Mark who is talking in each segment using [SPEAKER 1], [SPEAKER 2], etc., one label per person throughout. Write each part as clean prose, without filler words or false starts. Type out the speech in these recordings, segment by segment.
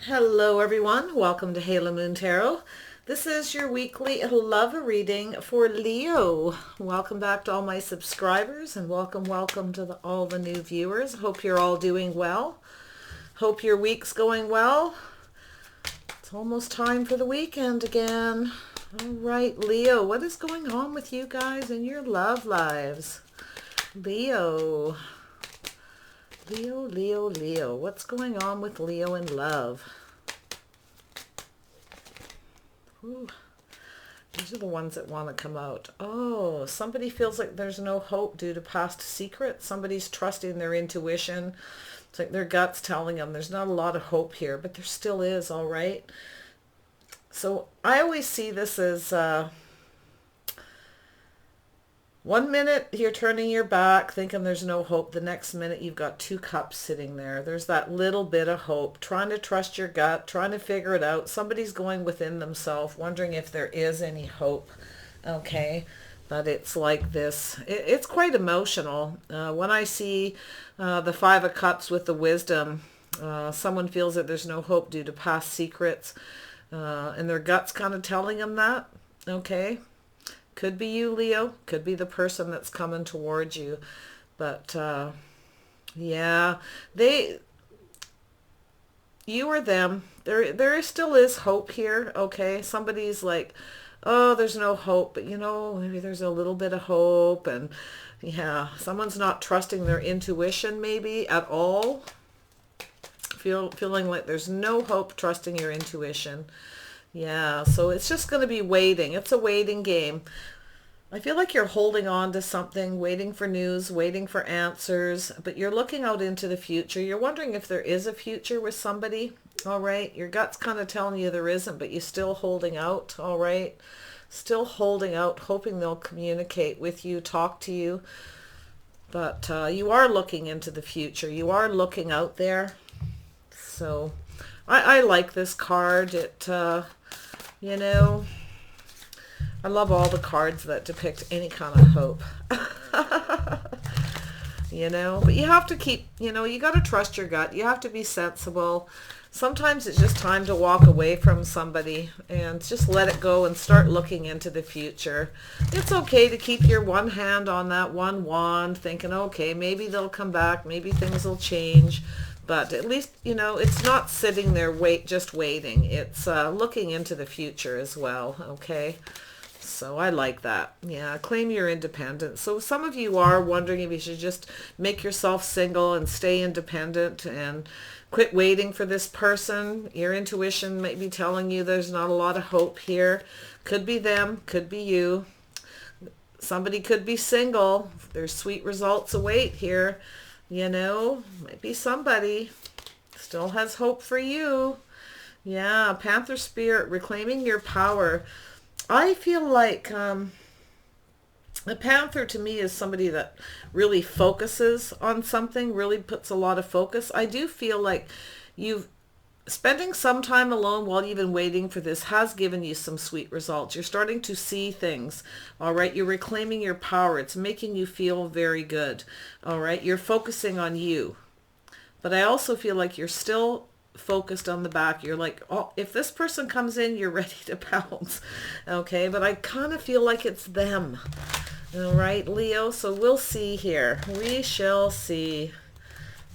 [SPEAKER 1] Hello everyone, welcome to Halo Moon Tarot. This is your weekly love reading for Leo. Welcome back to all my subscribers and welcome to all the new viewers. Hope you're all doing well. Hope your week's going well. It's almost time for the weekend again. All right, Leo, what is going on with you guys in your love lives? Leo. Leo. What's going on with Leo in love? Ooh, these are the ones that want to come out. Oh, somebody feels like there's no hope due to past secrets. Somebody's trusting their intuition. It's like their gut's telling them there's not a lot of hope here, but there still is, all right? So I always see this as... 1 minute you're turning your back thinking there's no hope. The next minute you've got 2 cups sitting there. There's that little bit of hope. Trying to trust your gut. Trying to figure it out. Somebody's going within themselves wondering if there is any hope. Okay. But it's like this. It's quite emotional. When I see the 5 of Cups with the wisdom, someone feels that there's no hope due to past secrets. And their gut's kind of telling them that. Okay. Could be you, Leo. Could be the person that's coming towards you. But, yeah, you or them, there still is hope here, okay? Somebody's like, oh, there's no hope, but maybe there's a little bit of hope. And, yeah, someone's not trusting their intuition maybe at all. Feeling like there's no hope trusting your intuition. Yeah, so it's just going to be waiting. It's a waiting game. I feel like you're holding on to something, waiting for news, waiting for answers, but you're looking out into the future. You're wondering if there is a future with somebody, all right? Your gut's kind of telling you there isn't, but you're still holding out, all right? Still holding out, hoping they'll communicate with you, talk to you. But you are looking into the future. You are looking out there. So I like this card. I love all the cards that depict any kind of hope. But you have to keep, you got to trust your gut. You have to be sensible. Sometimes it's just time to walk away from somebody and just let it go and start looking into the future. It's okay to keep your one hand on that one wand, thinking, okay, maybe they'll come back, maybe things will change. But at least, it's not sitting there just waiting. It's looking into the future as well, okay? So I like that. Yeah, claim your independence. So some of you are wondering if you should just make yourself single and stay independent and quit waiting for this person. Your intuition might be telling you there's not a lot of hope here. Could be them, could be you. Somebody could be single. There's sweet results await here. Might be somebody. Still has hope for you. Yeah, Panther Spirit, reclaiming your power. I feel like a Panther to me is somebody that really focuses on something, really puts a lot of focus. I do feel like spending some time alone while you've been waiting for this has given you some sweet results. You're starting to see things, all right? You're reclaiming your power. It's making you feel very good, all right? You're focusing on you. But I also feel like you're still focused on the back. You're like, oh, if this person comes in, you're ready to pounce, okay? But I kind of feel like it's them, all right, Leo? So we'll see here. We shall see.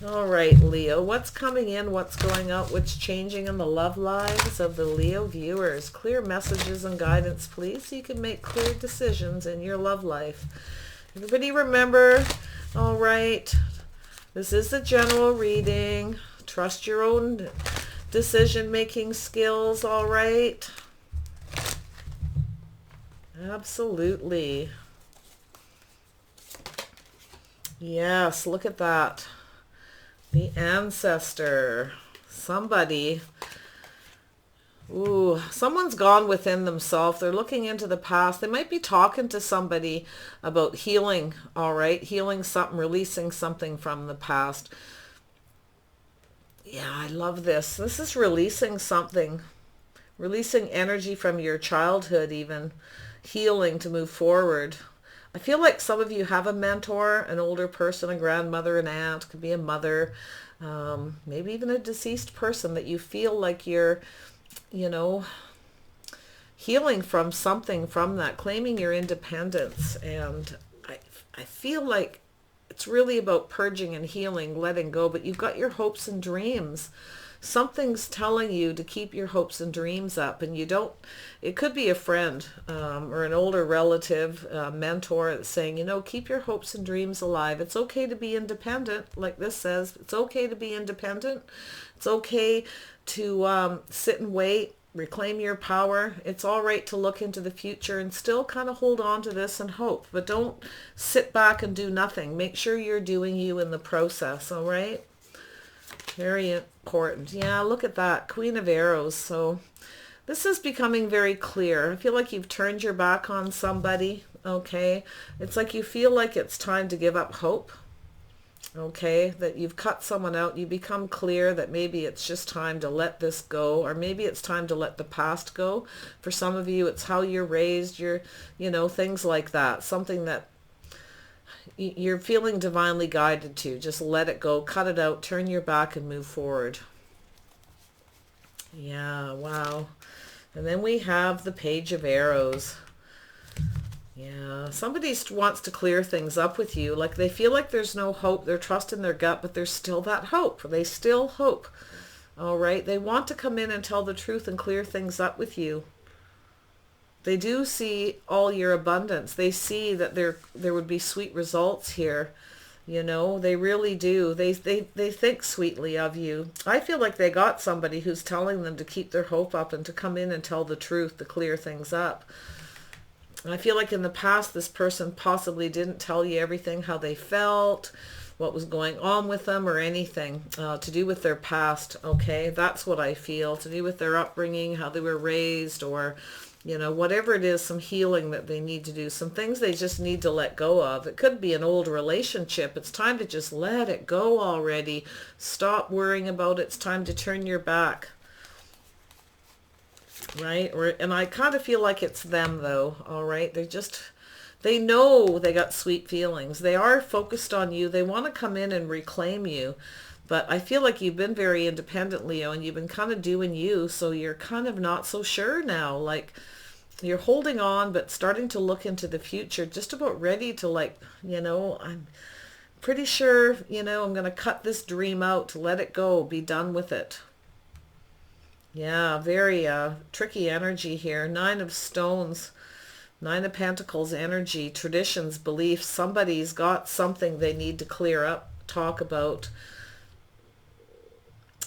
[SPEAKER 1] All right, Leo, what's coming in, what's going out, what's changing in the love lives of the Leo viewers? Clear messages and guidance, please, so you can make clear decisions in your love life. Everybody remember, all right, this is the general reading. Trust your own decision-making skills, all right? Absolutely. Yes, look at that. The ancestor. Somebody. Ooh, someone's gone within themselves. They're looking into the past. They might be talking to somebody about healing, all right? Healing something, releasing something from the past. Yeah, I love this. This is releasing something. Releasing energy from your childhood even. Healing to move forward. I feel like some of you have a mentor, an older person, a grandmother, an aunt, could be a mother, maybe even a deceased person that you feel like you're, you know, healing from something from that, claiming your independence. And I feel like it's really about purging and healing, letting go, but you've got your hopes and dreams. Something's telling you to keep your hopes and dreams up, and you don't, it could be a friend or an older relative, mentor that's saying, you know, keep your hopes and dreams alive. It's okay to be independent, like this says. It's okay to be independent. It's okay to sit and wait, reclaim your power. It's all right to look into the future and still kind of hold on to this and hope, but don't sit back and do nothing. Make sure you're doing you in the process, all right? Very important. Yeah, look at that. Queen of Arrows. So this is becoming very clear. I feel like you've turned your back on somebody, okay? It's like you feel like it's time to give up hope, okay? That you've cut someone out. You become clear that maybe it's just time to let this go, or maybe it's time to let the past go. For some of you, it's how you're raised, you know, things like that. Something that you're feeling divinely guided to. Just let it go, cut it out, turn your back and move forward. Yeah, wow. And then we have the Page of Arrows. Yeah, somebody wants to clear things up with you. Like they feel like there's no hope. They're trusting their gut, but there's still that hope. They still hope. All right. They want to come in and tell the truth and clear things up with you. They do see all your abundance. They see that there would be sweet results here. You know, they really do. They think sweetly of you. I feel like they got somebody who's telling them to keep their hope up and to come in and tell the truth, to clear things up. I feel like in the past, this person possibly didn't tell you everything, how they felt, what was going on with them, or anything to do with their past, okay? That's what I feel, to do with their upbringing, how they were raised, or, you know, whatever it is, some healing that they need to do, some things they just need to let go of. It could be an old relationship. It's time to just let it go already. Stop worrying about it. It's time to turn your back. Right? And I kind of feel like it's them though, all right? They know they got sweet feelings. They are focused on you. They want to come in and reclaim you. But I feel like you've been very independent, Leo, and you've been kind of doing you, so you're kind of not so sure now. Like, you're holding on, but starting to look into the future, just about ready to, like, you know, I'm pretty sure, you know, I'm going to cut this dream out, let it go, be done with it. Yeah, very tricky energy here. Nine of Stones, Nine of Pentacles energy, traditions, beliefs. Somebody's got something they need to clear up, talk about.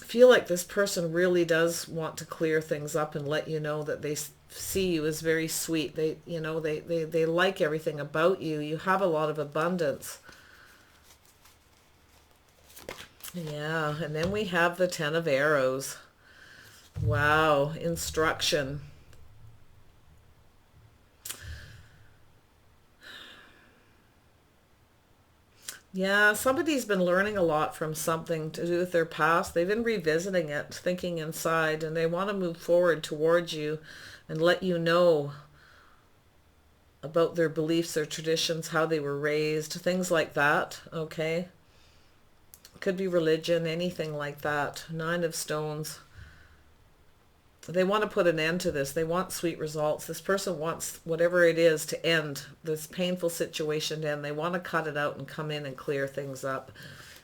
[SPEAKER 1] I feel like this person really does want to clear things up and let you know that they see you as very sweet. They, you know, they like everything about you. You have a lot of abundance. Yeah, and then we have the Ten of Arrows. Wow, instruction. Yeah, somebody's been learning a lot from something to do with their past. They've been revisiting it, thinking inside, and they want to move forward towards you and let you know about their beliefs, their traditions, how they were raised, things like that, okay? Could be religion, anything like that. Nine of Stones. They want to put an end to this. They want sweet results. This person wants whatever it is to end, this painful situation to end. They want to cut it out and come in and clear things up.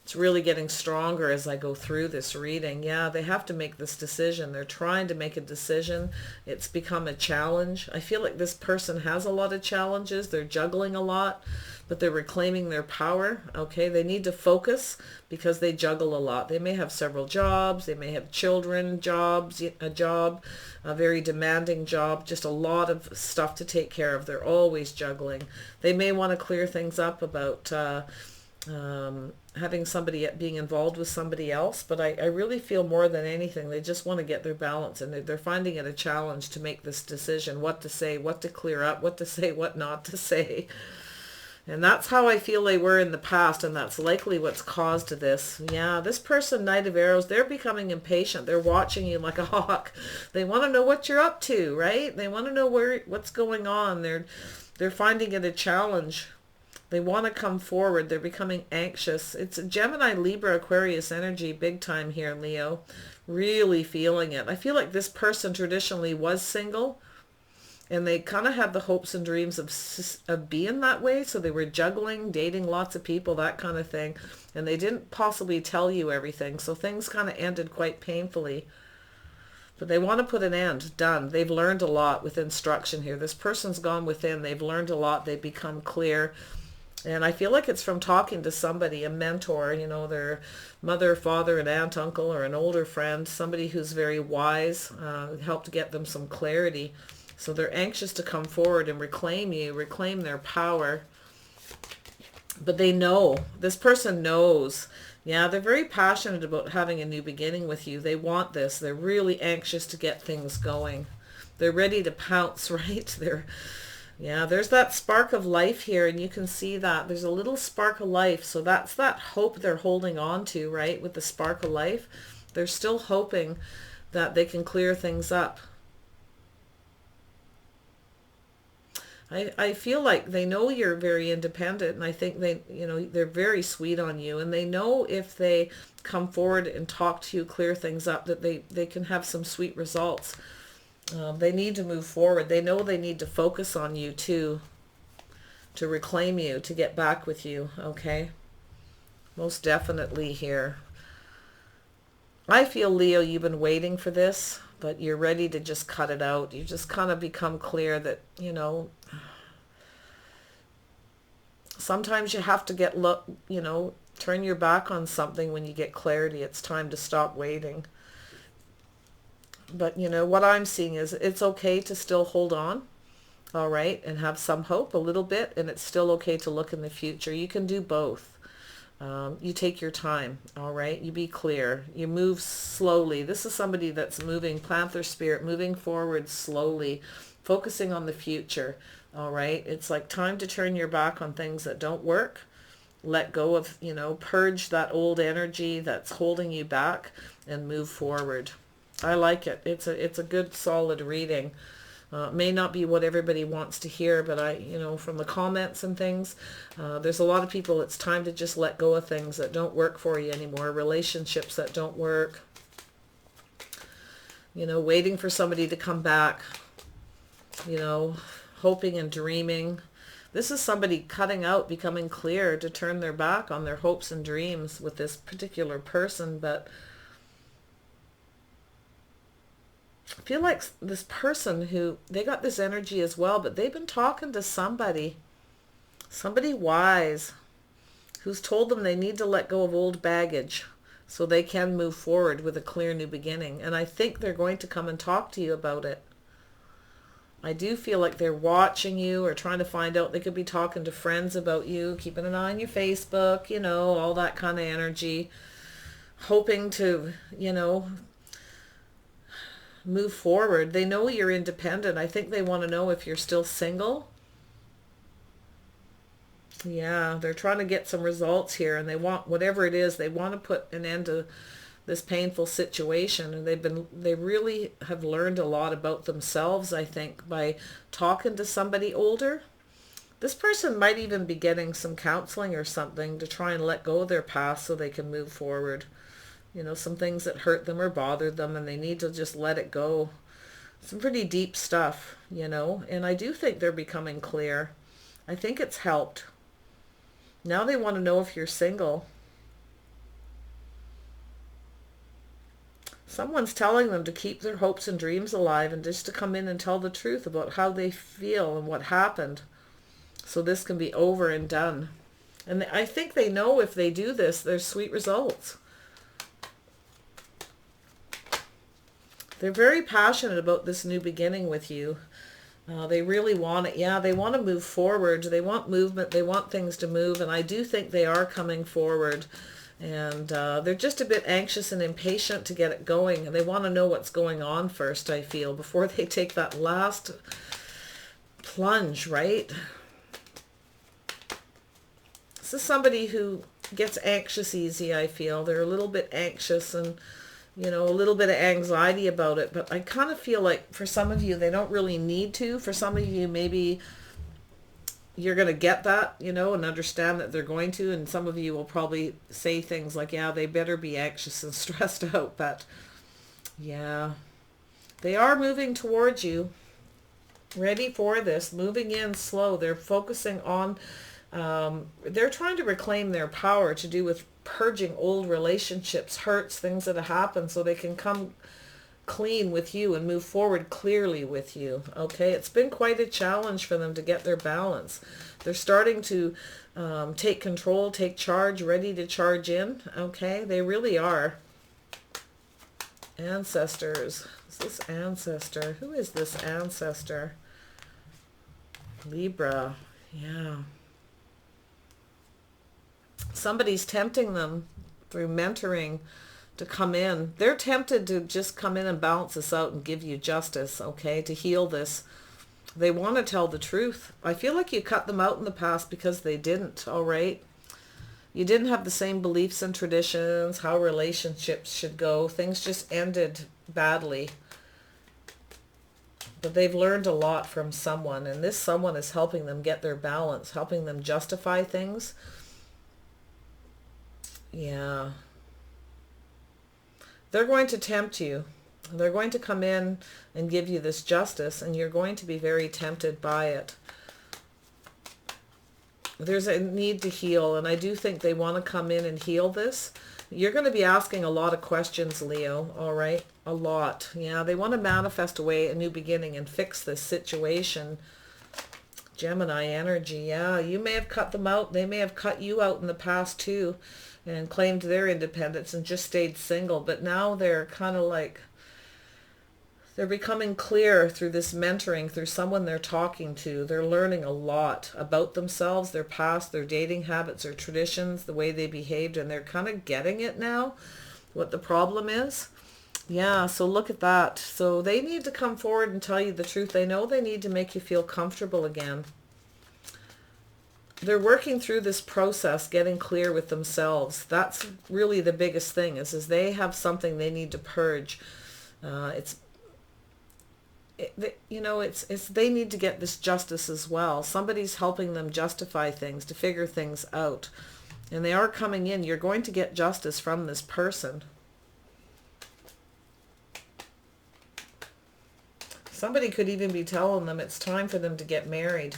[SPEAKER 1] It's really getting stronger as I go through this reading. Yeah, they have to make this decision. They're trying to make a decision. It's become a challenge. I feel like this person has a lot of challenges. They're juggling a lot, but they're reclaiming their power. Okay, they need to focus because they juggle a lot. They may have several jobs. They may have children, jobs, a job, a very demanding job, just a lot of stuff to take care of. They're always juggling. They may want to clear things up about having somebody being involved with somebody else, but I really feel more than anything they just want to get their balance, and they're finding it a challenge to make this decision, what to say, what to clear up, what to say, what not to say. And that's how I feel they were in the past, and that's likely what's caused this. Yeah, this person, Knight of Arrows, they're becoming impatient. They're watching you like a hawk. They want to know what you're up to, right? They want to know what's going on. They're finding it a challenge. They want to come forward. They're becoming anxious. It's a Gemini, Libra, Aquarius energy big time here, Leo. Really feeling it. I feel like this person traditionally was single, and they kind of had the hopes and dreams of being that way. So they were juggling, dating lots of people, that kind of thing. And they didn't possibly tell you everything. So things kind of ended quite painfully. But they want to put an end. Done. They've learned a lot with instruction here. This person's gone within. They've learned a lot. They've become clear. And I feel like it's from talking to somebody, a mentor, you know, their mother, father, an aunt, uncle, or an older friend, somebody who's very wise, helped get them some clarity. So they're anxious to come forward and reclaim you, reclaim their power. But they know, this person knows. Yeah, they're very passionate about having a new beginning with you. They want this. They're really anxious to get things going. They're ready to pounce, right? Yeah, there's that spark of life here, and you can see that. There's a little spark of life, so that's that hope they're holding on to, right, with the spark of life. They're still hoping that they can clear things up. I feel like they know you're very independent, and I think they're very sweet on you, and they know if they come forward and talk to you, clear things up, that they can have some sweet results. They need to move forward. They know they need to focus on you too, to reclaim you, to get back with you, okay? Most definitely here. I feel, Leo, you've been waiting for this, but you're ready to just cut it out. You just kind of become clear that, sometimes you have to turn your back on something when you get clarity. It's time to stop waiting. But, what I'm seeing is it's okay to still hold on, all right, and have some hope, a little bit, and it's still okay to look in the future. You can do both. You take your time, all right? You be clear. You move slowly. This is somebody that's moving, Panther spirit, moving forward slowly, focusing on the future, all right? It's like time to turn your back on things that don't work. Let go of, purge that old energy that's holding you back and move forward. I like it. It's a good, solid reading. It may not be what everybody wants to hear, but from the comments and things, there's a lot of people, it's time to just let go of things that don't work for you anymore, relationships that don't work, waiting for somebody to come back, hoping and dreaming. This is somebody cutting out, becoming clear to turn their back on their hopes and dreams with this particular person, but I feel like this person they got this energy as well, but they've been talking to somebody wise, who's told them they need to let go of old baggage so they can move forward with a clear new beginning. And I think they're going to come and talk to you about it. I do feel like they're watching you or trying to find out. They could be talking to friends about you, keeping an eye on your Facebook, all that kind of energy, hoping to, move forward. They know you're independent. I think they want to know if you're still single. Yeah, they're trying to get some results here, and they want, whatever it is, they want to put an end to this painful situation. And they really have learned a lot about themselves, I think, by talking to somebody older. This person might even be getting some counseling or something to try and let go of their past so they can move forward. Some things that hurt them or bothered them, and they need to just let it go. Some pretty deep stuff, and I do think they're becoming clear. I think it's helped. Now they want to know if you're single. Someone's telling them to keep their hopes and dreams alive and just to come in and tell the truth about how they feel and what happened, so this can be over and done. And I think they know if they do this, there's sweet results. They're very passionate about this new beginning with you. They really want it. Yeah, they want to move forward. They want movement. They want things to move. And I do think they are coming forward. And they're just a bit anxious and impatient to get it going. And they want to know what's going on first, I feel, before they take that last plunge, right? This is somebody who gets anxious easy, I feel. They're a little bit anxious and a little bit of anxiety about it. But I kind of feel like for some of you, they don't really need to. For some of you, maybe you're going to get that, you know, and understand that they're going to. And some of you will probably say things like, yeah, they better be anxious and stressed out. But yeah, they are moving towards you, ready for this, moving in slow. They're focusing on, they're trying to reclaim their power to do with purging old relationships, hurts, things that have happened, so they can come clean with you and move forward clearly with you. Okay, it's been quite a challenge for them to get their balance. They're starting to take control, take charge, ready to charge in. Okay, they really are. Ancestors. Is this ancestor? Who is this ancestor? Libra. Yeah. Somebody's tempting them through mentoring to come in. They're tempted to just come in and balance this out and give you justice, okay, to heal this. They want to tell the truth. I feel like you cut them out in the past because they didn't, all right? You didn't have the same beliefs and traditions, how relationships should go. Things just ended badly. But they've learned a lot from someone, and this someone is helping them get their balance, helping them justify things. Yeah. They're going to tempt you. They're going to come in and give you this justice, and you're going to be very tempted by it. There's a need to heal, and I do think they want to come in and heal this. You're going to be asking a lot of questions, Leo, all right? A lot. Yeah, they want to manifest away a new beginning and fix this situation. Gemini energy, yeah. You may have cut them out. They may have cut you out in the past too and claimed their independence and just stayed single. But now they're kind of like, they're becoming clear through this mentoring, through someone they're talking to. They're learning a lot about themselves, their past, their dating habits, their traditions, the way they behaved, and they're kind of getting it now, what the problem is. Yeah, so look at that. So they need to come forward and tell you the truth. They know they need to make you feel comfortable again. They're working through this process, getting clear with themselves. That's really the biggest thing, is they have something they need to purge. They need to get this justice as well. Somebody's helping them justify things, to figure things out. And they are coming in. You're going to get justice from this person. Somebody could even be telling them it's time for them to get married.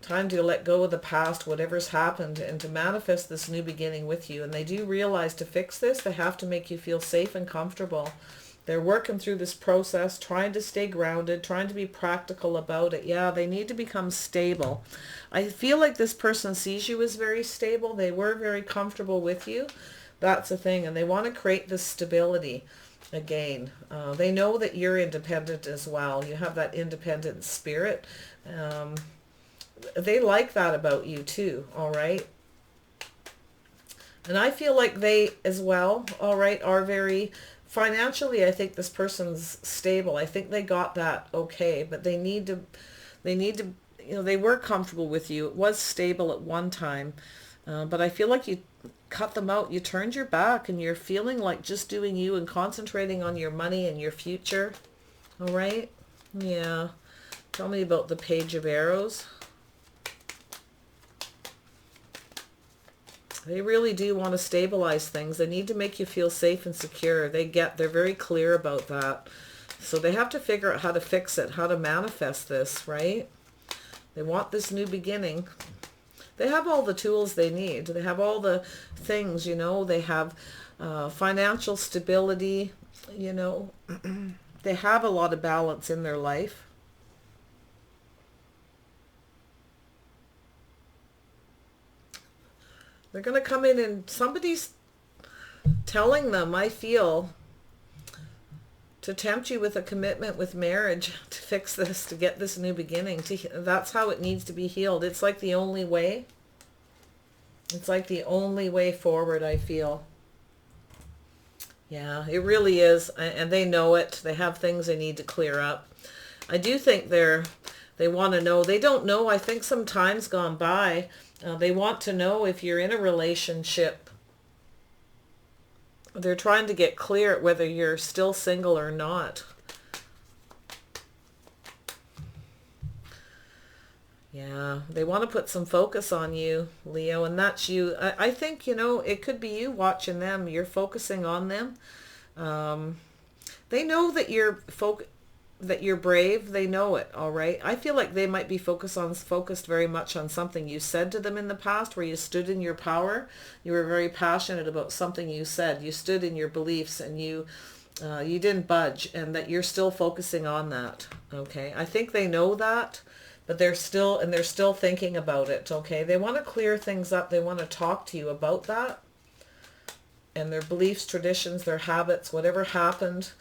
[SPEAKER 1] Time to let go of the past, whatever's happened, and to manifest this new beginning with you. And they do realize to fix this, they have to make you feel safe and comfortable. They're working through this process, trying to stay grounded, trying to be practical about it. Yeah, they need to become stable. I feel like this person sees you as very stable. They were very comfortable with you. That's the thing. And they want to create this stability again. They know that you're independent as well. You have that independent spirit. They like that about you too, all right? And I feel like they as well, all right, are very... Financially, I think this person's stable. I think they got that okay, but they need to, they were comfortable with you. It was stable at one time, but I feel like you cut them out. You turned your back and you're feeling like just doing you and concentrating on your money and your future. All right? Yeah. Tell me about the Page of Arrows. They really do want to stabilize things. They need to make you feel safe and secure. They're very clear about that. So they have to figure out how to fix it, how to manifest this, right? They want this new beginning. They have all the tools they need. They have all the things, They have financial stability, They have a lot of balance in their life. They're going to come in and somebody's telling them, I feel, to tempt you with a commitment with marriage, to fix this, to get this new beginning. That's how it needs to be healed. It's like the only way. It's like the only way forward, I feel. Yeah, it really is. And they know it. They have things they need to clear up. I do think they want to know. They don't know. I think some time's gone by. They want to know if you're in a relationship. They're trying to get clear at whether you're still single or not. Yeah, they want to put some focus on you, Leo, and that's you. I think, it could be you watching them. You're focusing on them. Um, they know that that you're brave. They know it, all right. I feel like they might be focused very much on something you said to them in the past, where you stood in your power. You were very passionate about something you said. You stood in your beliefs, and you didn't budge, and that you're still focusing on that. Okay, I think they know that, but they're still thinking about it. Okay, they want to clear things up. They want to talk to you about that, and their beliefs, traditions, their habits, whatever happened.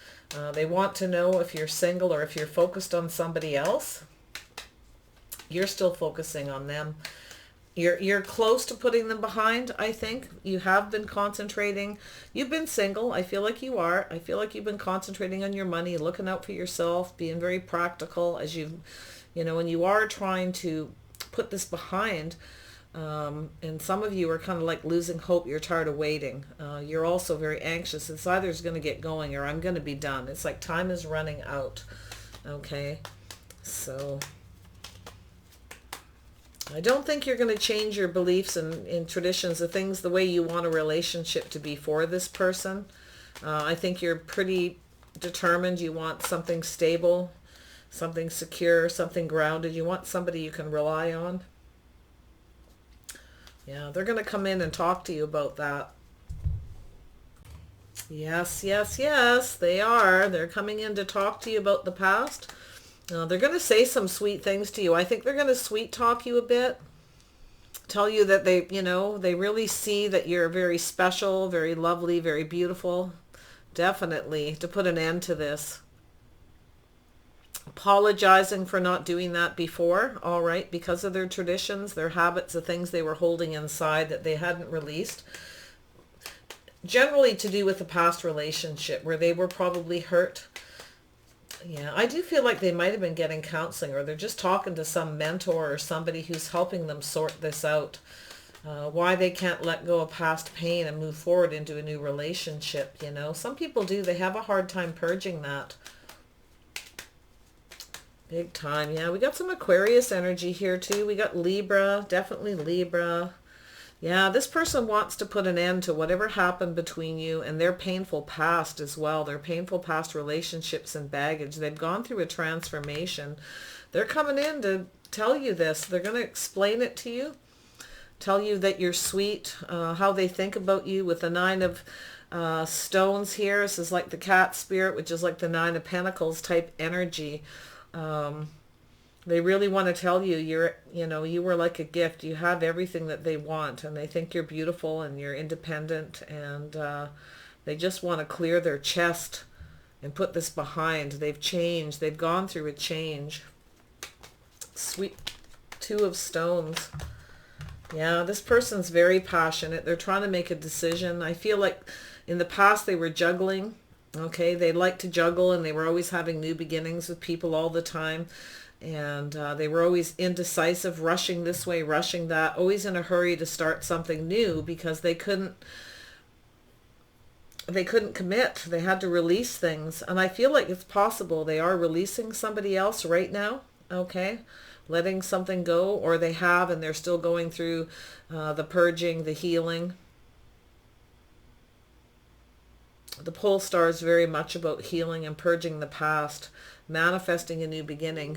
[SPEAKER 1] They want to know if you're single or if you're focused on somebody else. You're still focusing on them. You're close to putting them behind, I think. You have been concentrating. You've been single. I feel like you are. I feel like you've been concentrating on your money, looking out for yourself, being very practical as and you are trying to put this behind. And some of you are kind of like losing hope. You're tired of waiting. You're also very anxious. It's either it's going to get going or I'm going to be done. It's like time is running out. Okay. So I don't think you're going to change your beliefs and traditions, the things, the way you want a relationship to be for this person. I think you're pretty determined. You want something stable, something secure, something grounded. You want somebody you can rely on. Yeah, they're going to come in and talk to you about that. Yes, yes, yes, they are. They're coming in to talk to you about the past. They're going to say some sweet things to you. I think they're going to sweet talk you a bit. Tell you that they really see that you're very special, very lovely, very beautiful. Definitely, to put an end to this. Apologizing for not doing that before, all right, because of their traditions, their habits, the things they were holding inside that they hadn't released. Generally to do with a past relationship where they were probably hurt. Yeah, I do feel like they might have been getting counseling, or they're just talking to some mentor or somebody who's helping them sort this out. Why they can't let go of past pain and move forward into a new relationship, Some people do. They have a hard time purging that. Big time. Yeah, we got some Aquarius energy here too. We got Libra, definitely Libra. Yeah, this person wants to put an end to whatever happened between you and their painful past as well. Their painful past relationships and baggage. They've gone through a transformation. They're coming in to tell you this. They're going to explain it to you. Tell you that you're sweet. How they think about you with the 9 of stones here. This is like the cat spirit, which is like the 9 of pentacles type energy. They really want to tell you you were like a gift. You have everything that they want, and they think you're beautiful and you're independent, and they just want to clear their chest and put this behind. They've changed. They've gone through a change. Sweet 2 of stones. Yeah, this person's very passionate. They're trying to make a decision. I feel like in the past they were juggling. Okay, they like to juggle, and they were always having new beginnings with people all the time. And they were always indecisive, rushing this way, rushing that, always in a hurry to start something new because they couldn't commit. They had to release things. And I feel like it's possible they are releasing somebody else right now, okay? Letting something go, or they have, and they're still going through the purging, the healing. The pole star is very much about healing and purging the past, manifesting a new beginning,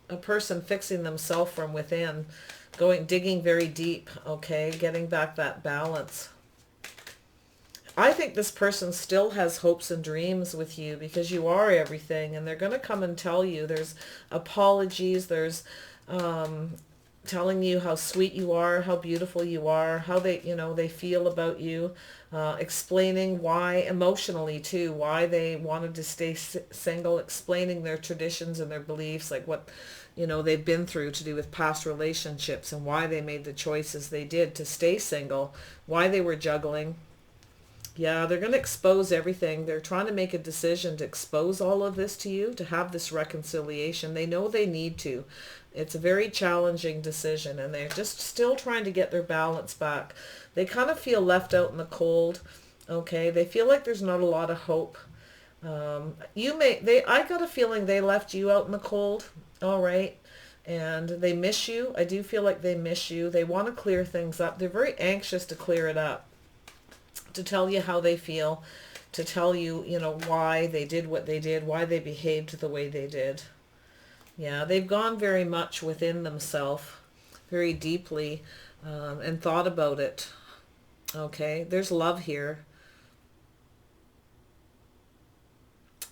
[SPEAKER 1] a person fixing themselves from within, digging very deep, okay, getting back that balance. I think this person still has hopes and dreams with you because you are everything, and they're going to come and tell you. There's apologies, there's telling you how sweet you are, how beautiful you are, how they feel about you, explaining why, emotionally too, why they wanted to stay single, explaining their traditions and their beliefs, like what they've been through to do with past relationships and why they made the choices they did to stay single, why they were juggling. Yeah, they're going to expose everything. They're trying to make a decision to expose all of this to you, to have this reconciliation. They know they need to. It's a very challenging decision, and they're just still trying to get their balance back. They kind of feel left out in the cold, okay? They feel like there's not a lot of hope. I got a feeling they left you out in the cold, all right? And they miss you. I do feel like they miss you. They want to clear things up. They're very anxious to clear it up, to tell you how they feel, to tell you, you know, why they did what they did, why they behaved the way they did. Yeah, they've gone very much within themselves, very deeply, and thought about it. Okay, there's love here.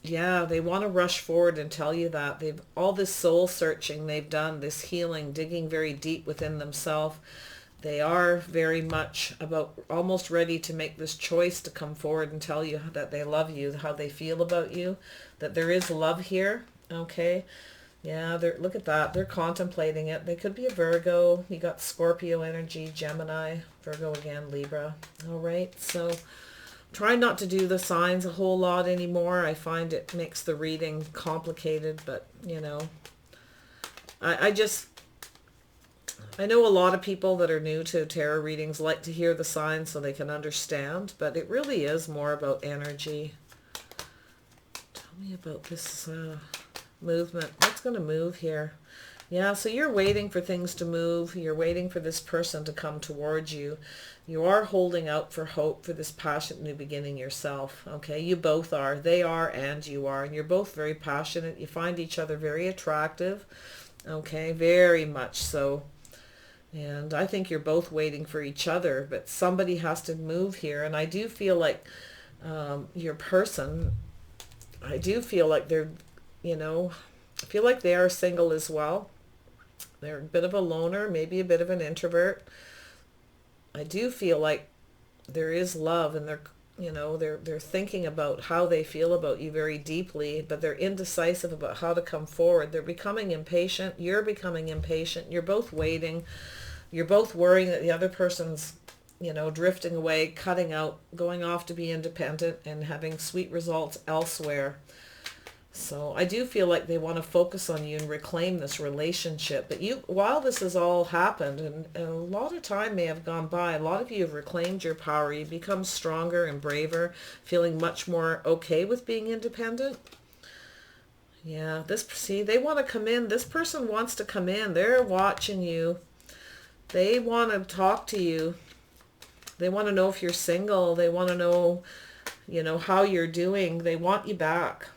[SPEAKER 1] Yeah, they want to rush forward and tell you that. They've all this soul searching they've done, this healing, digging very deep within themselves. They are very much about almost ready to make this choice to come forward and tell you that they love you, how they feel about you, that there is love here. Okay. Yeah, look at that. They're contemplating it. They could be a Virgo. You got Scorpio energy, Gemini, Virgo again, Libra. All right. So try not to do the signs a whole lot anymore. I find it makes the reading complicated, but you know, I know a lot of people that are new to tarot readings like to hear the signs so they can understand, but it really is more about energy. Tell me about this movement. What's going to move here? Yeah, so you're waiting for things to move. You're waiting for this person to come towards you. You are holding out for hope for this passionate new beginning yourself. Okay, you both are. They are and you are. And you're both very passionate. You find each other very attractive. Okay, very much so. And I think you're both waiting for each other, but somebody has to move here. And I do feel like your person, I do feel like they're, you know, I feel like they are single as well. They're a bit of a loner, maybe a bit of an introvert. I do feel like there is love, and they're, you know, they're thinking about how they feel about you very deeply, but they're indecisive about how to come forward. They're becoming impatient. You're becoming impatient. You're both waiting. You're both worrying that the other person's, you know, drifting away, cutting out, going off to be independent and having sweet results elsewhere. So I do feel like they want to focus on you and reclaim this relationship. But you, while this has all happened, and a lot of time may have gone by, a lot of you have reclaimed your power. You become stronger and braver, feeling much more okay with being independent. Yeah, see, they want to come in. This person wants to come in. They're watching you. They want to talk to you. They want to know if you're single. They want to know, you know, how you're doing. They want you back.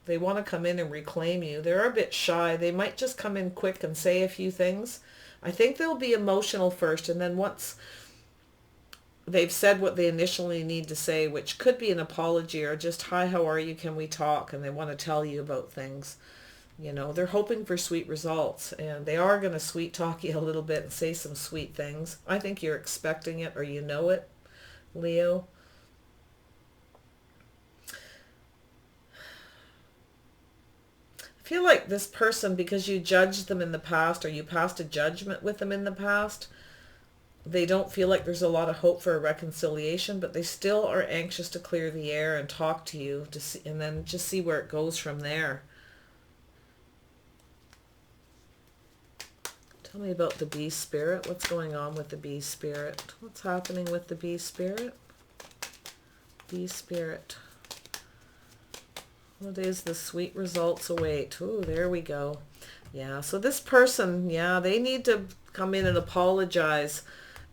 [SPEAKER 1] They want to come in and reclaim you. They're a bit shy. They might just come in quick and say a few things. I think they'll be emotional first, and then once they've said what they initially need to say, which could be an apology or just, hi, how are you? Can we talk? And they want to tell you about things. You know, they're hoping for sweet results, and they are going to sweet talk you a little bit and say some sweet things. I think you're expecting it, or you know it, Leo. I feel like this person, because you judged them in the past, or you passed a judgment with them in the past, they don't feel like there's a lot of hope for a reconciliation, but they still are anxious to clear the air and talk to you, to see, and then just see where it goes from there. Tell me about the bee spirit. What's going on with the bee spirit? What's happening with the bee spirit? Bee spirit. What is the sweet results await? Ooh, there we go. Yeah, so this person, yeah, they need to come in and apologize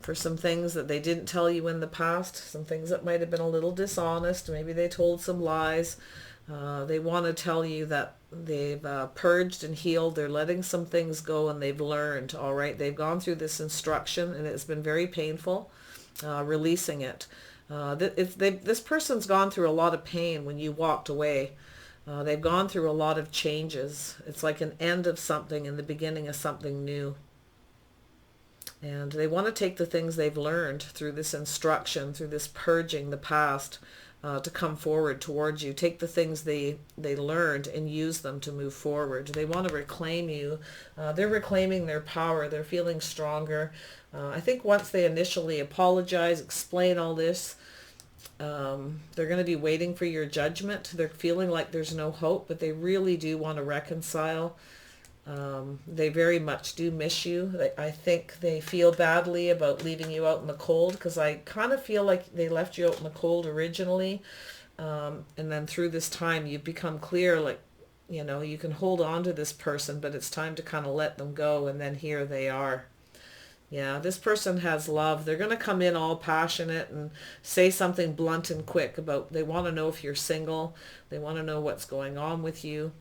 [SPEAKER 1] for some things that they didn't tell you in the past, some things that might have been a little dishonest. Maybe they told some lies. They want to tell you that they've purged and healed. They're letting some things go, and they've learned, all right? They've gone through this instruction, and it's been very painful releasing it. This person's gone through a lot of pain when you walked away. They've gone through a lot of changes. It's like an end of something and the beginning of something new. And they want to take the things they've learned through this instruction, through this purging the past, to come forward towards you. Take the things they learned and use them to move forward. They want to reclaim you. They're reclaiming their power. They're feeling stronger. I think once they initially apologize, explain all this, they're going to be waiting for your judgment. They're feeling like there's no hope, but they really do want to reconcile. They very much do miss you. I think they feel badly about leaving you out in the cold, because I kind of feel like they left you out in the cold originally, and then through this time you've become clear, like, you know, you can hold on to this person, but it's time to kind of let them go, and then here they are. Yeah, this person has love. They're going to come in all passionate and say something blunt and quick about, they want to know if you're single. They want to know what's going on with you.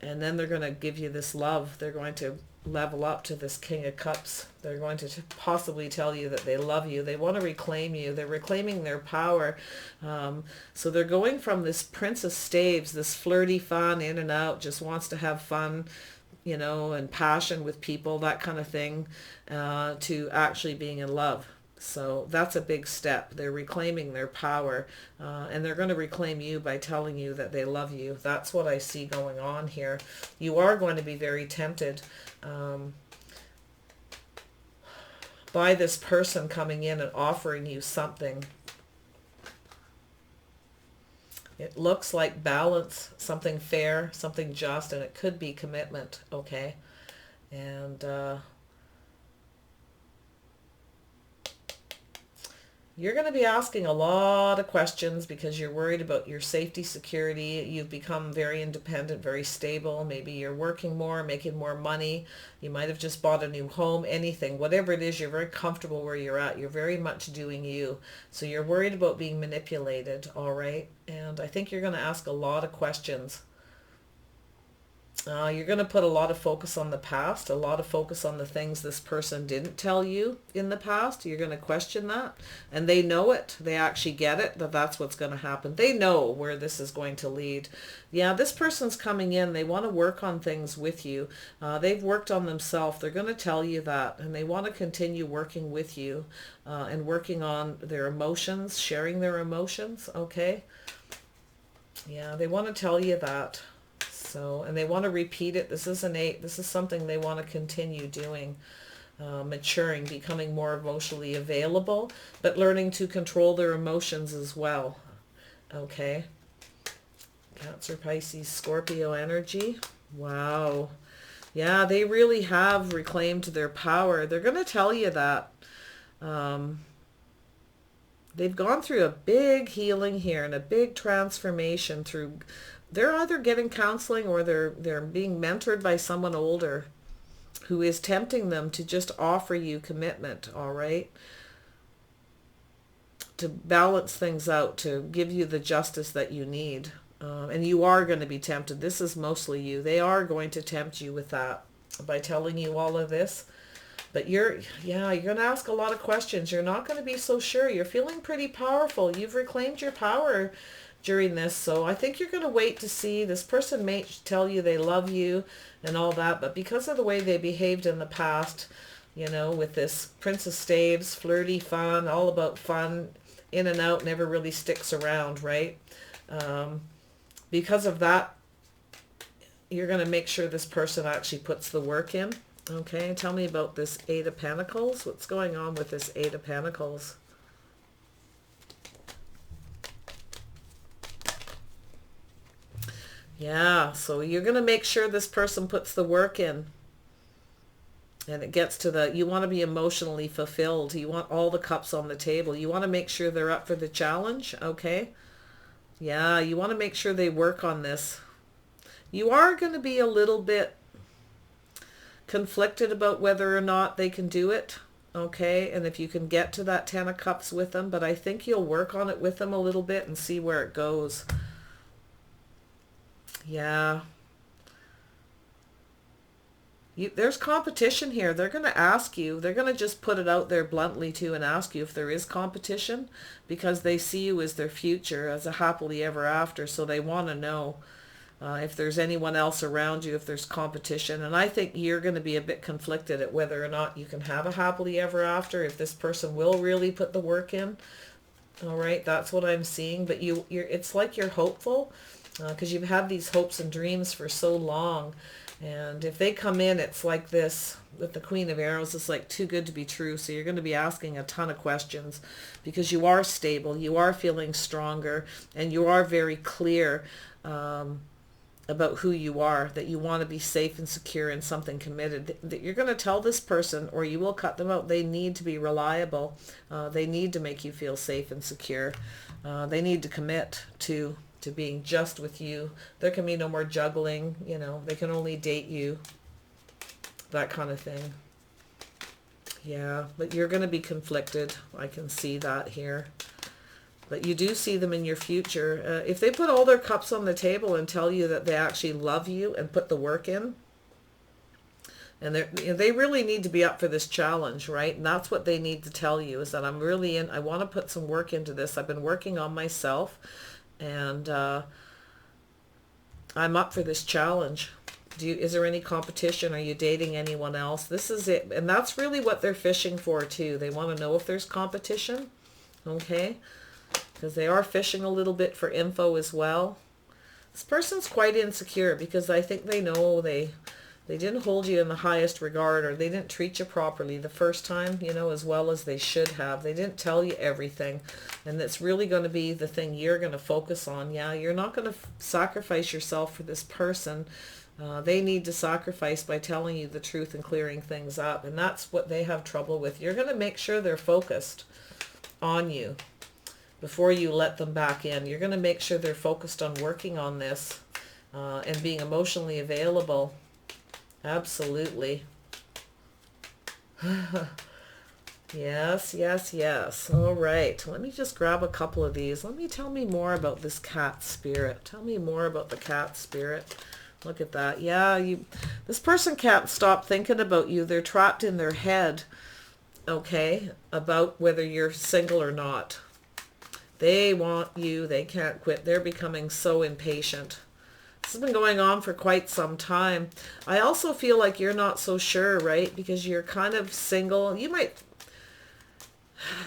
[SPEAKER 1] And then they're going to give you this love. They're going to level up to this King of Cups. They're going to possibly tell you that they love you. They want to reclaim you. They're reclaiming their power. So they're going from this Prince of Staves, this flirty fun, in and out, just wants to have fun, you know, and passion with people, that kind of thing, to actually being in love. So that's a big step. They're reclaiming their power, and they're going to reclaim you by telling you that they love you. That's what I see going on here. You are going to be very tempted by this person coming in and offering you something. It looks like balance, something fair, something just, and it could be commitment, okay? And you're going to be asking a lot of questions because you're worried about your safety, security. You've become very independent, very stable. Maybe you're working more, making more money. You might have just bought a new home, anything. Whatever it is, you're very comfortable where you're at. You're very much doing you. So you're worried about being manipulated, all right? And I think you're going to ask a lot of questions. You're going to put a lot of focus on the past, a lot of focus on the things this person didn't tell you in the past. You're going to question that. And they know it. They actually get it, that that's what's going to happen. They know where this is going to lead. Yeah, this person's coming in. They want to work on things with you. They've worked on themselves. They're going to tell you that. And they want to continue working with you and working on their emotions, sharing their emotions, okay? Yeah, they want to tell you that. So, and they want to repeat it. This is an 8. This is something they want to continue doing, maturing, becoming more emotionally available, but learning to control their emotions as well. Okay. Cancer, Pisces, Scorpio energy. Wow. Yeah, they really have reclaimed their power. They're going to tell you that. They've gone through a big healing here and a big transformation through... They're either getting counseling or they're being mentored by someone older who is tempting them to just offer you commitment, all right? To balance things out, to give you the justice that you need. And you are going to be tempted. This is mostly you. They are going to tempt you with that by telling you all of this. But you're going to ask a lot of questions. You're not going to be so sure. You're feeling pretty powerful. You've reclaimed your power during this, so I think you're going to wait to see. This person may tell you they love you and all that, but because of the way they behaved in the past, you know, with this Prince of Staves, flirty fun, all about fun, in and out, never really sticks around, right? Because of that, you're going to make sure this person actually puts the work in. Okay, tell me about this 8 of Pentacles. What's going on with this 8 of Pentacles? Yeah, so you're going to make sure this person puts the work in. And it gets to the, you want to be emotionally fulfilled. You want all the cups on the table. You want to make sure they're up for the challenge, okay? Yeah, you want to make sure they work on this. You are going to be a little bit conflicted about whether or not they can do it, okay? And if you can get to that 10 of Cups with them, but I think you'll work on it with them a little bit and see where it goes. Yeah. There's competition here. They're going to ask you. They're going to just put it out there bluntly too and ask you if there is competition, because they see you as their future, as a happily ever after. So they want to know if there's anyone else around you, if there's competition. And I think you're going to be a bit conflicted at whether or not you can have a happily ever after, if this person will really put the work in. All right, that's what I'm seeing. But it's like you're hopeful. Because you've had these hopes and dreams for so long. And if they come in, it's like this with the Queen of Arrows. It's like too good to be true. So you're going to be asking a ton of questions because you are stable. You are feeling stronger. And you are very clear about who you are, that you want to be safe and secure in something committed. That you're going to tell this person, or you will cut them out, they need to be reliable. They need to make you feel safe and secure. They need to commit to to being just with you. There can be no more juggling, you know, they can only date you, that kind of thing. Yeah, but you're going to be conflicted. I can see that here. But you do see them in your future. If they put all their cups on the table and tell you that they actually love you and put the work in, and they really need to be up for this challenge, right? And that's what they need to tell you, is that I'm really I want to put some work into this. I've been working on myself, and I'm up for this challenge. Is there any competition? Are you dating anyone else? This is it. And that's really what they're fishing for too. They want to know if there's competition. Okay? Because they are fishing a little bit for info as well. This person's quite insecure because I think they know they didn't hold you in the highest regard, or they didn't treat you properly the first time, you know, as well as they should have. They didn't tell you everything. And that's really going to be the thing you're going to focus on. Yeah, you're not going to sacrifice yourself for this person. They need to sacrifice by telling you the truth and clearing things up. And that's what they have trouble with. You're going to make sure they're focused on you before you let them back in. You're going to make sure they're focused on working on this and being emotionally available. Absolutely. Yes, yes, yes. All right. Let me just grab a couple of these. Tell me more about this cat spirit. Tell me more about the cat spirit. Look at that. Yeah, this person can't stop thinking about you. They're trapped in their head, okay, about whether you're single or not. They want you. They can't quit. They're becoming so impatient. This has been going on for quite some time. I also feel like you're not so sure, right? Because you're kind of single. You might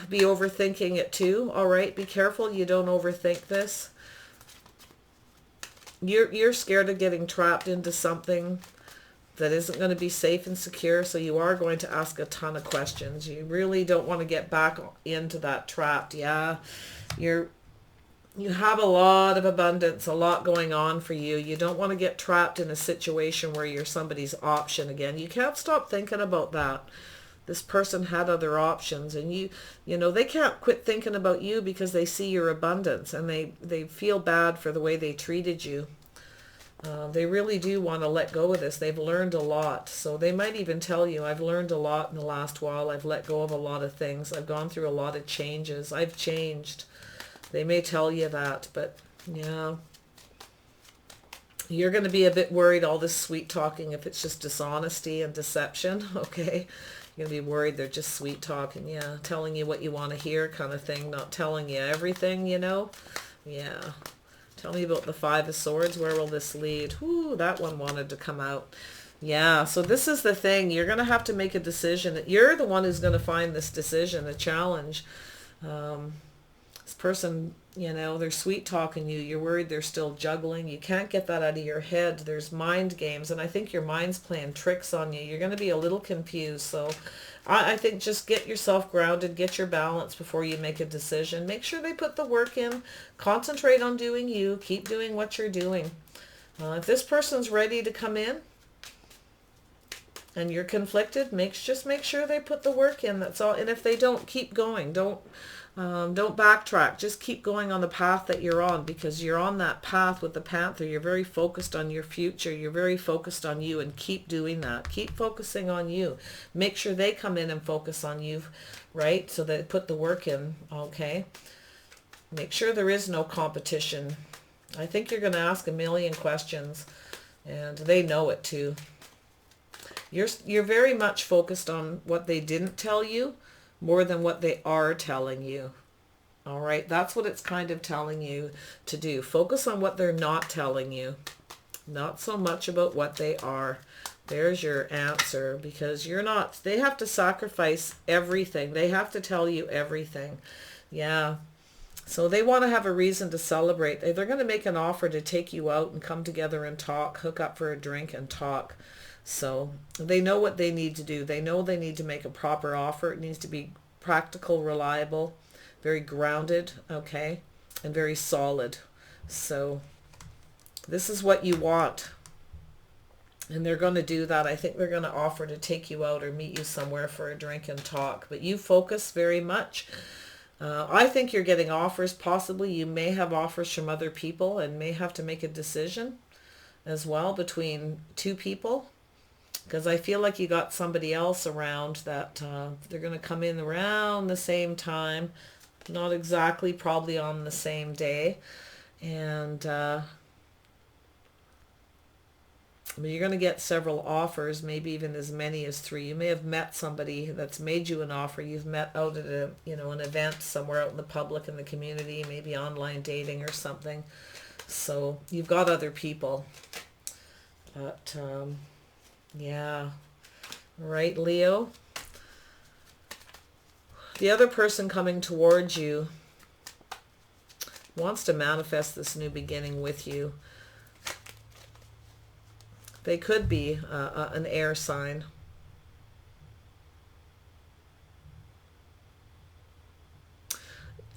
[SPEAKER 1] be overthinking it too. All right, be careful you don't overthink this. You're scared of getting trapped into something that isn't going to be safe and secure, so you are going to ask a ton of questions. You really don't want to get back into that trap. Yeah, you have a lot of abundance, a lot going on for you. You don't want to get trapped in a situation where you're somebody's option again. You can't stop thinking about that. This person had other options, and you know, they can't quit thinking about you because they see your abundance, and they feel bad for the way they treated you. They really do want to let go of this. They've learned a lot. So they might even tell you, I've learned a lot in the last while. I've let go of a lot of things. I've gone through a lot of changes. I've changed. They may tell you that, but yeah. You're going to be a bit worried, all this sweet talking, if it's just dishonesty and deception, okay? You're going to be worried they're just sweet talking, yeah. Telling you what you want to hear kind of thing, not telling you everything, you know? Yeah. Tell me about the Five of Swords. Where will this lead? Ooh, that one wanted to come out. Yeah, so this is the thing. You're going to have to make a decision. You're the one who's going to find this decision, a challenge. This person, you know, they're sweet talking you. You're worried they're still juggling. You can't get that out of your head. There's mind games, and I think your mind's playing tricks on you. You're going to be a little confused. So I think just get yourself grounded, get your balance before you make a decision. Make sure they put the work in. Concentrate on doing you. Keep doing what you're doing. If this person's ready to come in and you're conflicted, just make sure they put the work in. That's all. And if they don't, keep going. Don't backtrack. Just keep going on the path that you're on, because you're on that path with the Panther. You're very focused on your future. You're very focused on you, and keep doing that. Keep focusing on you. Make sure they come in and focus on you, right? So they put the work in, okay? Make sure there is no competition. I think you're going to ask a million questions, and they know it too. You're very much focused on what they didn't tell you more than what they are telling you. All right, that's what it's kind of telling you to do. Focus on what they're not telling you, not so much about what they are. There's your answer, because they have to sacrifice everything. They have to tell you everything. Yeah. So they want to have a reason to celebrate. They're going to make an offer to take you out and come together and talk, hook up for a drink and talk. So they know what they need to do. They know they need to make a proper offer. It needs to be practical, reliable, very grounded, okay, and very solid. So this is what you want. And they're going to do that. I think they're going to offer to take you out or meet you somewhere for a drink and talk. But you focus very much I think you're getting offers. Possibly you may have offers from other people and may have to make a decision as well between two people, because I feel like you got somebody else around that they're going to come in around the same time, not exactly probably on the same day, and you're going to get several offers, maybe even as many as 3. You may have met somebody that's made you an offer. You've met out at a, an event somewhere out in the public, in the community, maybe online dating or something. So you've got other people. But yeah, right, Leo. The other person coming towards you wants to manifest this new beginning with you. They could be an air sign.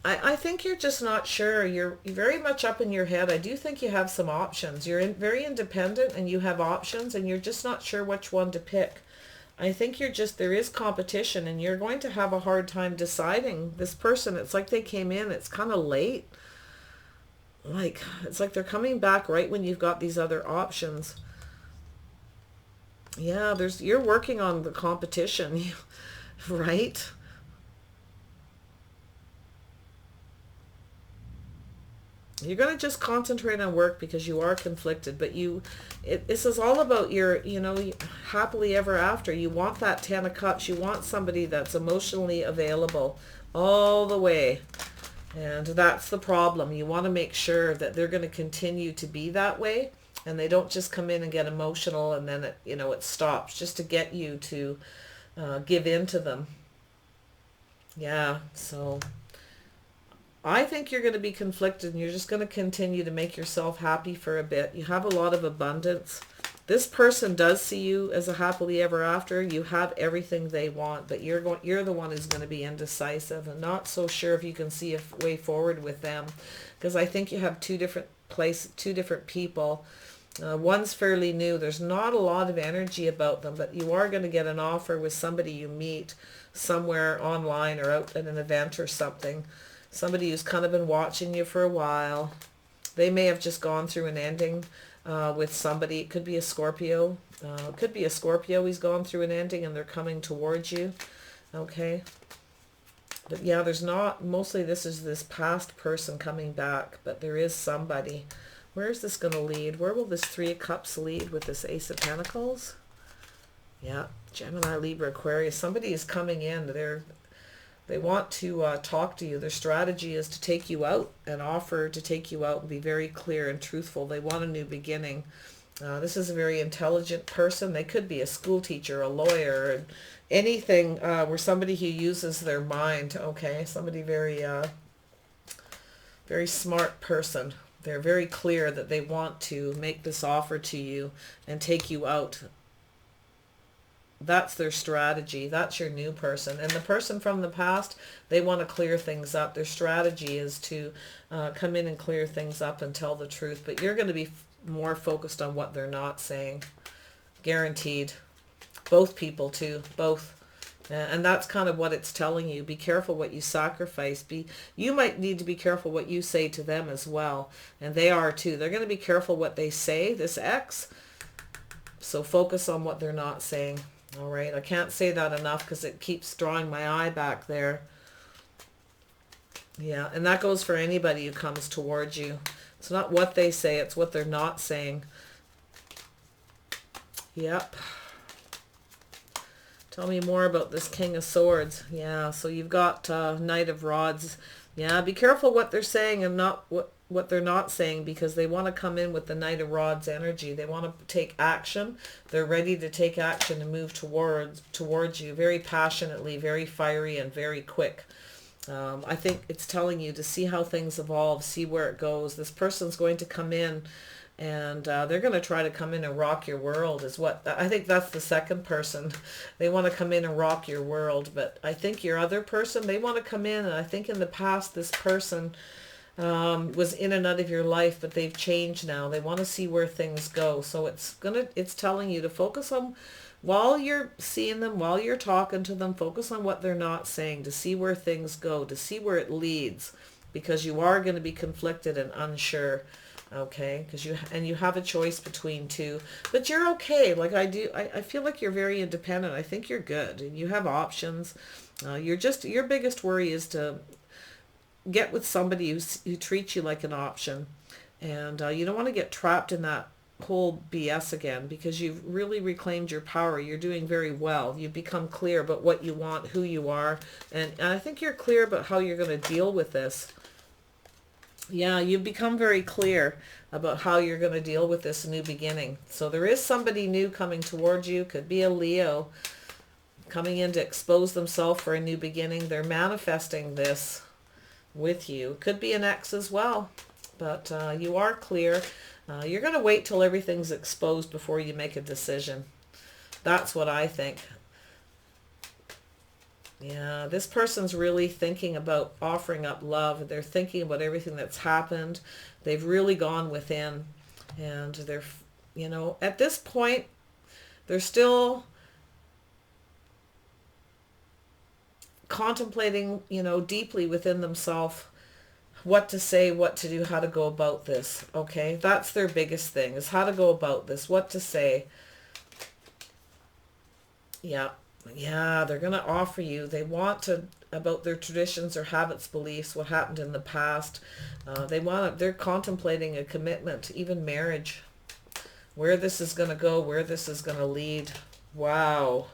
[SPEAKER 1] I think you're just not sure. You're very much up in your head. I do think you have some options. You're very independent and you have options, and you're just not sure which one to pick. I think there is competition, and you're going to have a hard time deciding. This person, it's like they came in, it's kind of late. It's like they're coming back right when you've got these other options. Yeah, you're working on the competition, right? You're going to just concentrate on work because you are conflicted, but this is all about your, happily ever after. You want that 10 of Cups. You want somebody that's emotionally available all the way. And that's the problem. You want to make sure that they're going to continue to be that way, and they don't just come in and get emotional and then it stops just to get you to give in to them. Yeah, so I think you're going to be conflicted, and you're just going to continue to make yourself happy for a bit. You have a lot of abundance. This person does see you as a happily ever after. You have everything they want, but you're the one who's going to be indecisive and not so sure if you can see a way forward with them, because I think you have two different people. One's fairly new. There's not a lot of energy about them, but you are going to get an offer with somebody you meet somewhere online or out at an event or something. Somebody who's kind of been watching you for a while. They may have just gone through an ending with somebody. It could be a Scorpio. It could be a Scorpio. He's gone through an ending and they're coming towards you. Okay. But yeah, mostly this is this past person coming back, but there is somebody. Where is this going to lead? Where will this 3 of Cups lead with this Ace of Pentacles? Yeah, Gemini, Libra, Aquarius. Somebody is coming in. They want to talk to you. Their strategy is to take you out, and offer to take you out and be very clear and truthful. They want a new beginning. This is a very intelligent person. They could be a school teacher, a lawyer, anything where somebody who uses their mind. Okay, somebody very, very smart person. They're very clear that they want to make this offer to you and take you out. That's their strategy. That's your new person. And the person from the past, they want to clear things up. Their strategy is to come in and clear things up and tell the truth. But you're going to be more focused on what they're not saying. Guaranteed. Both people too. Both. And that's kind of what it's telling you. Be careful what you sacrifice. You might need to be careful what you say to them as well. And they are too. They're going to be careful what they say, this ex. So focus on what they're not saying. All right. I can't say that enough because it keeps drawing my eye back there. Yeah. And that goes for anybody who comes towards you. It's not what they say. It's what they're not saying. Yep. Tell me more about this King of Swords. Yeah, so you've got Knight of Rods. Yeah, be careful what they're saying and not what they're not saying, because they want to come in with the Knight of Rods energy. They want to take action. They're ready to take action and move towards you very passionately, very fiery, and very quick. I think it's telling you to see how things evolve, see where it goes. This person's going to come in, and they're going to try to come in and rock your world is what I think. That's the second person. They want to come in and rock your world. But I think your other person, they want to come in, and I think in the past this person was in and out of your life, but they've changed now. They want to see where things go. So it's telling you to focus on while you're seeing them, while you're talking to them, focus on what they're not saying to see where things go, to see where it leads, because you are going to be conflicted and unsure. Okay, because you have a choice between two, but you're okay. Like I feel like you're very independent. I think you're good and you have options. Your biggest worry is to get with somebody who treats you like an option, and you don't want to get trapped in that whole BS again, because you've really reclaimed your power. You're doing very well. You've become clear about what you want, who you are, and I think you're clear about how you're going to deal with this. Yeah, you've become very clear about how you're going to deal with this new beginning. So there is somebody new coming towards you. Could be a Leo coming in to expose themselves for a new beginning. They're manifesting this with you. Could be an ex as well. But you are clear. You're going to wait till everything's exposed before you make a decision. That's what I think. Yeah, this person's really thinking about offering up love. They're thinking about everything that's happened. They've really gone within. And they're, at this point, they're still contemplating, deeply within themselves what to say, what to do, how to go about this. Okay, that's their biggest thing, is how to go about this, what to say. Yeah, they're going to offer you. They want to, about their traditions, their habits, beliefs, what happened in the past. They're contemplating a commitment, even marriage. Where this is going to go, where this is going to lead. Wow.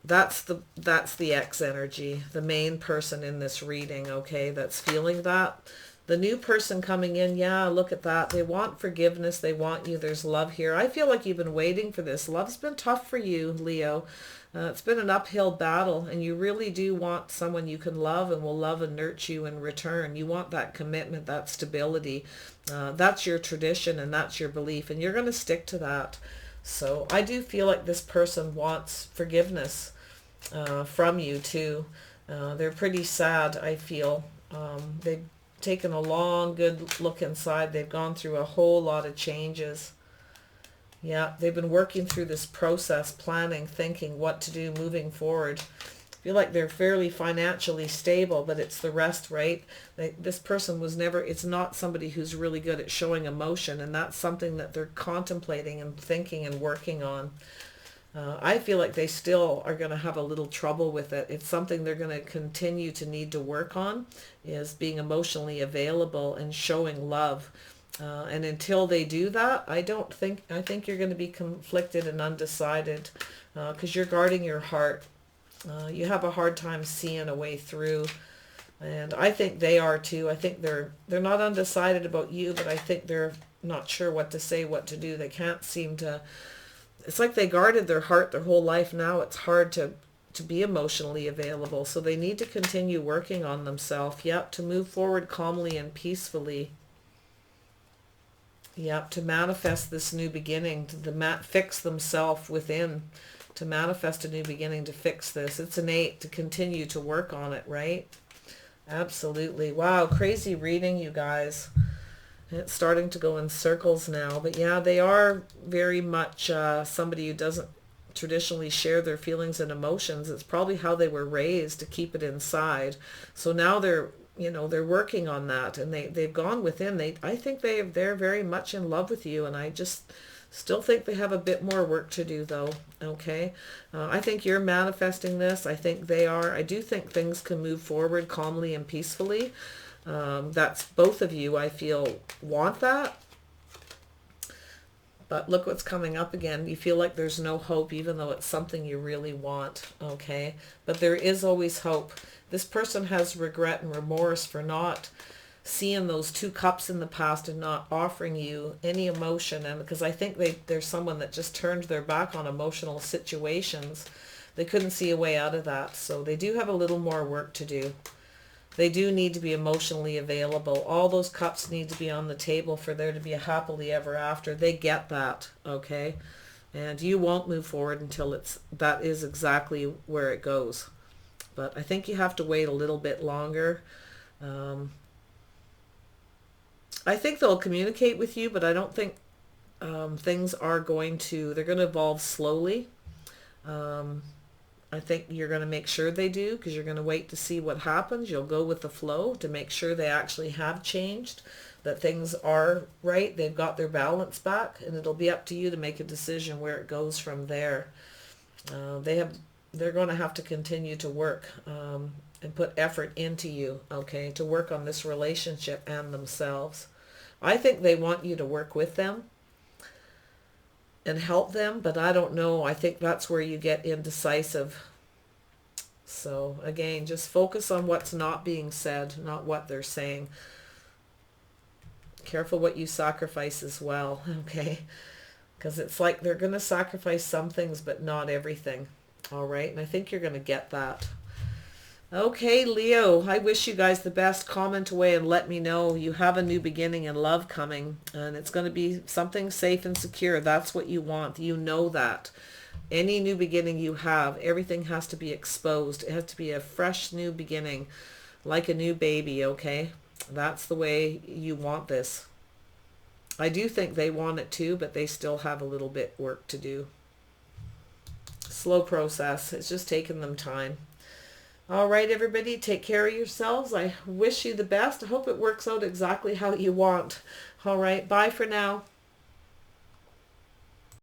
[SPEAKER 1] That's the X energy, the main person in this reading, okay, that's feeling that. The new person coming in, yeah, look at that. They want forgiveness. They want you. There's love here. I feel like you've been waiting for this. Love's been tough for you, Leo. It's been an uphill battle, and you really do want someone you can love and will love and nurture you in return. You want that commitment, that stability. That's your tradition, and that's your belief, and you're going to stick to that. So I do feel like this person wants forgiveness from you, too. They're pretty sad, I feel. They've taken a long, good look inside. They've gone through a whole lot of changes. Yeah, they've been working through this process, planning, thinking what to do moving forward. I feel like they're fairly financially stable, but it's the rest, right? This person was never, it's not somebody who's really good at showing emotion, and that's something that they're contemplating and thinking and working on. I feel like they still are going to have a little trouble with it. It's something they're going to continue to need to work on, is being emotionally available and showing love. And until they do that, I think you're going to be conflicted and undecided, because you're guarding your heart. You have a hard time seeing a way through. And I think they are too. I think they're not undecided about you, but I think they're not sure what to say, what to do. They can't seem to. It's like they guarded their heart their whole life. Now it's hard to be emotionally available. So they need to continue working on themselves. Yep, to move forward calmly and peacefully. Yep, to manifest this new beginning, to fix themselves within, to manifest a new beginning, to fix this. It's innate to continue to work on it, right? Absolutely. Wow, crazy reading, you guys. It's starting to go in circles now. But yeah, they are very much somebody who doesn't traditionally share their feelings and emotions. It's probably how they were raised, to keep it inside. So now they're working on that, and they've gone within. I think they're very much in love with you, and I just still think they have a bit more work to do, though. Okay, I think you're manifesting this. I think they are. I do think things can move forward calmly and peacefully. That's both of you, I feel, want that. But look what's coming up again. You feel like there's no hope, even though it's something you really want. Okay, but there is always hope. This person has regret and remorse for not seeing those two cups in the past and not offering you any emotion. And because I think they're someone that just turned their back on emotional situations. They couldn't see a way out of that. So they do have a little more work to do. They do need to be emotionally available. All those cups need to be on the table for there to be a happily ever after. They get that, okay? And you won't move forward until that is exactly where it goes. But I think you have to wait a little bit longer. I think they'll communicate with you, but I don't think things are going to, they're going to evolve slowly. I think you're going to make sure they do, because you're going to wait to see what happens. You'll go with the flow to make sure they actually have changed, that things are right, they've got their balance back, and it'll be up to you to make a decision where it goes from there. They're going to have to continue to work and put effort into you, okay, to work on this relationship and themselves. I think they want you to work with them and help them, but I don't know. I think that's where you get indecisive. So again, just focus on what's not being said, not what they're saying. Careful what you sacrifice as well, okay? Because it's like they're going to sacrifice some things, but not everything. All right, and I think you're going to get that. Okay, Leo, I wish you guys the best. Comment away and let me know. You have a new beginning in love coming, and it's going to be something safe and secure. That's what you want. You know that. Any new beginning you have, everything has to be exposed. It has to be a fresh new beginning, like a new baby, okay? That's the way you want this. I do think they want it too, but they still have a little bit work to do. Slow process. It's just taking them time. All right, everybody, take care of yourselves. I wish you the best. I hope it works out exactly how you want. All right, bye for now.